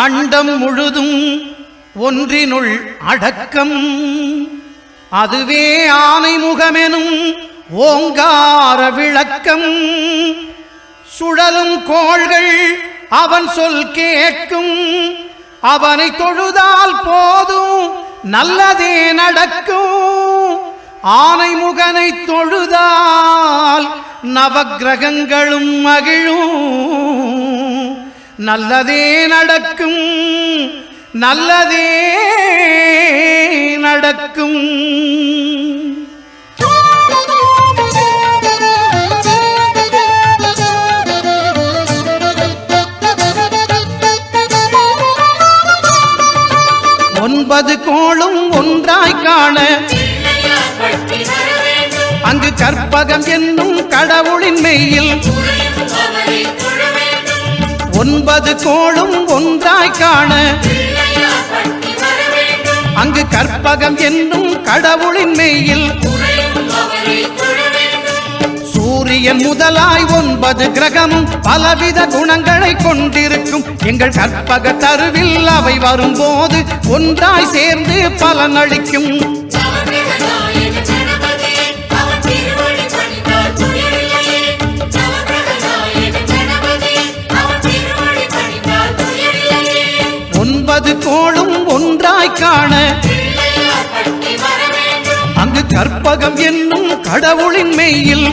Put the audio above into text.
அண்டம் முழுதும் ஒன்றினுள் அடக்கம். அதுவே ஆனைமுகமெனும் ஓங்கார விளக்கம். சுழலும் கோள்கள் அவன் சொல் கேட்கும். அவனை தொழுதால் போதும் நல்லதே நடக்கும். ஆனைமுகனை தொழுதால் நவக்கிரகங்களும் மகிழும். நல்லதே நடக்கும், நல்லதே நடக்கும். ஒன்பது கோளும் ஒன்றாய் காண அங்கு கற்பகம் என்னும் கடவுளின் மெய்யில். ஒன்பது கோளும் ஒன்றாய் காண அங்கு கற்பகம் என்னும் கடவுளின் மெய்யில். சூரியன் முதலாய் 9 கிரகமும் பலவித குணங்களை கொண்டிருக்கும். எங்கள் கற்பக தருவில் அவை வரும்போது ஒன்றாய் சேர்ந்து பலனளிக்கும். ஒன்பது கோளும் ஒன்றாய் காண அங்கு கற்பகம் என்னும் கடவுளின் மெய்யில்.